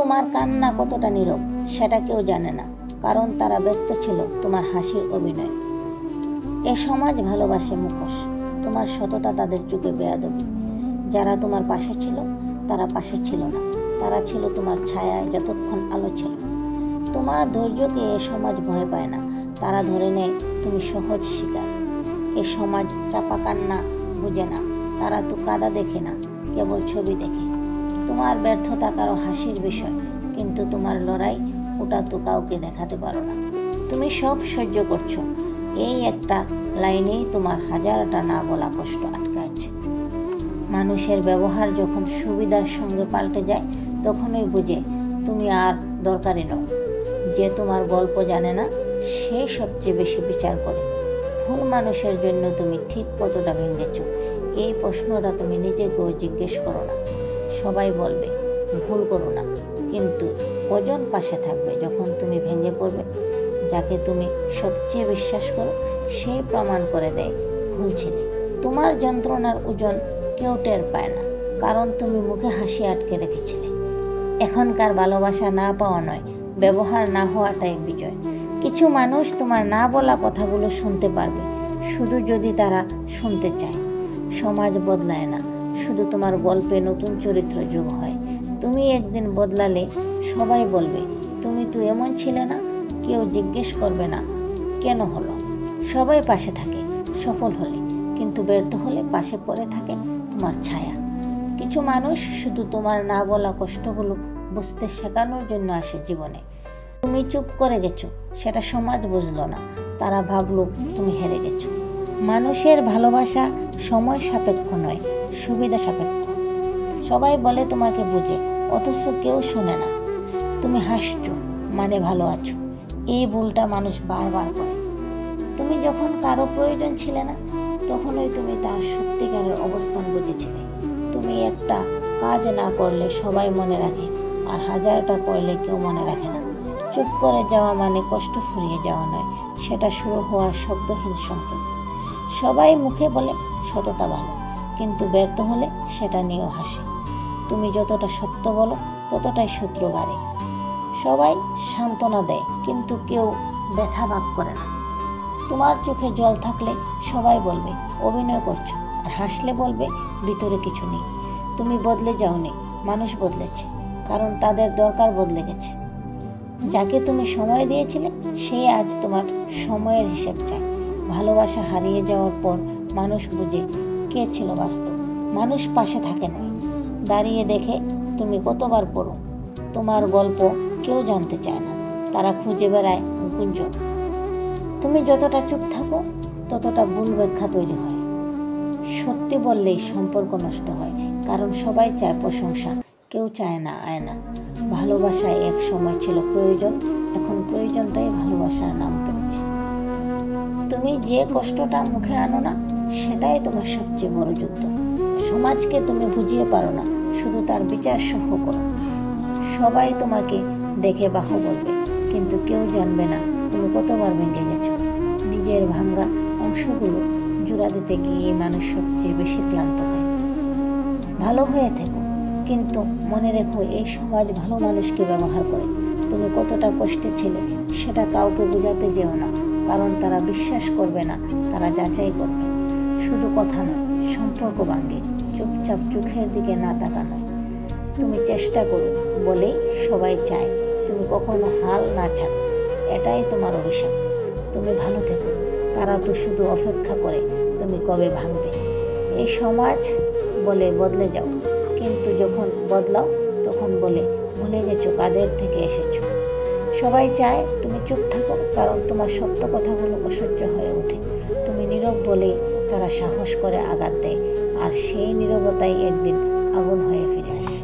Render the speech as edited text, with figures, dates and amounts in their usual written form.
তোমার কান্না কতটা নীরব সেটা কেউ জানে না, কারণ তারা ব্যস্ত ছিল তোমার হাসির অভিনয়। এ সমাজ ভালোবাসে মুখোশ, তোমার সততা তাদের চোখে বেয়াদবি। যারা তোমার পাশে ছিল তারা পাশে ছিল না, তারা ছিল তোমার ছায়ায় যতক্ষণ আলো ছিল। তোমার ধৈর্যকে এ সমাজ ভয় পায় না, তারা ধরে নেয় তুমি সহজ শিকার। এ সমাজ চাপা কান্না বুঝে না, তারা তো কাদা দেখে না, কেবল ছবি দেখে। তোমার ব্যর্থতা কারো হাসির বিষয়, কিন্তু তোমার লড়াই ওটা তো কাউকে দেখাতে পারো না। তুমি সব সহ্য করছো, এই একটা লাইনেই তোমার হাজারটা না বলা কষ্ট আটকে আছে। মানুষের ব্যবহার যখন সুবিধার সঙ্গে পাল্টে যায়, তখনই বুঝে তুমি আর দরকারি নও। যে তোমার গল্প জানে না, সে সবচেয়ে বেশি বিচার করে। ভুল মানুষের জন্য তুমি ঠিক কতটা ভেঙেছ, এই প্রশ্নটা তুমি নিজেকেও জিজ্ঞেস করো না। সবাই বলবে ভুল করো না, কিন্তু কজন পাশে থাকবে যখন তুমি ভেঙে পড়বে? যাকে তুমি সবচেয়ে বিশ্বাস করো, সেই প্রমাণ করে দেয় ভুল ছিলে। তোমার যন্ত্রণার ওজন কেউ টের পায় না, কারণ তুমি মুখে হাসি আটকে রেখেছিলে। এখনকার ভালোবাসা না পাওয়া নয়, ব্যবহার না হওয়াটাই বিজয়। কিছু মানুষ তোমার না বলা কথাগুলো শুনতে পারবে, শুধু যদি তারা শুনতে চায়। সমাজ বদলায় না, শুধু তোমার গল্পে নতুন চরিত্র যোগ হয়। তুমি একদিন বদলালে সবাই বলবে তুমি তো এমন ছিলে না। কেউ জিজ্ঞেস করবে না কেন হলো। সবাই পাশে থাকে সফল হলে, কিন্তু ব্যর্থ হলে পাশে পড়ে থাকে তোমার ছায়া। কিছু মানুষ শুধু তোমার না বলা কষ্টগুলো বুঝতে শেখানোর জন্য আসে জীবনে। তুমি চুপ করে গেছো, সেটা সমাজ বুঝলো না, তারা ভাবলো তুমি হেরে গেছো। মানুষের ভালোবাসা সময় সাপেক্ষ নয়, সুবিধা সাপেক্ষ। সবাই বলে তোমাকে বুঝে, অথচ কেউ শুনে না। তুমি হাসছো মানে ভালো আছো, এই ভুলটা মানুষ বারবার করে। তুমি যখন কারো প্রয়োজন ছিলে না, তখনই তুমি তার সত্যিকারের অবস্থান বুঝেছিলে। তুমি একটা কাজ না করলে সবাই মনে রাখে, আর হাজারটা করলে কেউ মনে রাখে না। চুপ করে যাওয়া মানে কষ্ট ফুরিয়ে যাওয়া নয়, সেটা শুরু হওয়ার শব্দহীন সংকেত। সবাই মুখে বলে সততা ভালো, কিন্তু ব্যর্থ হলে সেটা নিয়েও হাসে। তুমি যতটা সত্য বলো, ততটাই শত্রু বাড়ে। সবাই সান্ত্বনা দেয়, কিন্তু কেউ ব্যথা ভাগ করে না। তোমার চোখে জল থাকলে সবাই বলবে অভিনয় করছো, আর হাসলে বলবে ভিতরে কিছু নেই। তুমি বদলে যাওনি, মানুষ বদলেছে, কারণ তাদের দরকার বদলে গেছে। যাকে তুমি সময় দিয়েছিলে, সে আজ তোমার সময়ের হিসেব চায়। ভালোবাসা হারিয়ে যাওয়ার পর মানুষ বুঝে কে ছিল বাস্তব। মানুষ পাশে থাকে নয়, দাঁড়িয়ে দেখে তুমি কতবার পড়ো। তোমার গল্প কেউ জানতে চায় না, তারা খুঁজে বেড়ায় গুঞ্জন। তুমি যতটা চুপ থাকো, ততটা ভুল ব্যাখ্যা তৈরি হয়। সত্যি বললেই সম্পর্ক নষ্ট হয়, কারণ সবাই চায় প্রশংসা, কেউ চায় না আয়না। ভালোবাসায় এক সময় ছিল প্রয়োজন, এখন প্রয়োজনটাই ভালোবাসার নাম পেয়েছে। তুমি যে কষ্টটা মুখে আনো না, সেটাই তোমার সবচেয়ে বড় যুদ্ধ। সমাজকে তুমি বুঝিয়ে পারো না, শুধু তার বিচার সহ করো। সবাই তোমাকে দেখে বাহ বলবে, কিন্তু কেউ জানবে না তুমি কতবার ভেঙে গেছো। নিজের ভাঙ্গা অংশগুলো জোড়া দিতে গিয়ে মানুষ সবচেয়ে বেশি ক্লান্ত হয়। ভালো হয়ে থেকো, কিন্তু মনে রেখো এই সমাজ ভালো মানুষকে ব্যবহার করে। তুমি কতটা কষ্টে ছিলে সেটা কাউকে বোঝাতে যেও না, কারণ তারা বিশ্বাস করবে না, তারা যাচাই করবে। শুধু কথা নয়, সম্পর্ক ভাঙে চুপচাপ চোখের দিকে না তাকানো। তুমি চেষ্টা করো বলেই সবাই চায় তুমি কখনো হাল না ছাড়ো, এটাই তোমার অভিশাপ। তুমি ভালো থেকো, তারা তো শুধু অপেক্ষা করে তুমি কবে ভাঙবে। এই সমাজ বলে বদলে যাও, কিন্তু যখন বদলাও তখন বলে ভুলে গেছো কাদের থেকে এসেছো। সবাই চায় তুমি চুপ থাকো, কারণ তোমার সত্য কথাগুলো অসহ্য হয়ে ওঠে। তুমি নীরব বলেই তারা সাহস করে আঘাত দেয়, আর সেই নীরবতাই একদিন আগুন হয়ে ফিরে আসে।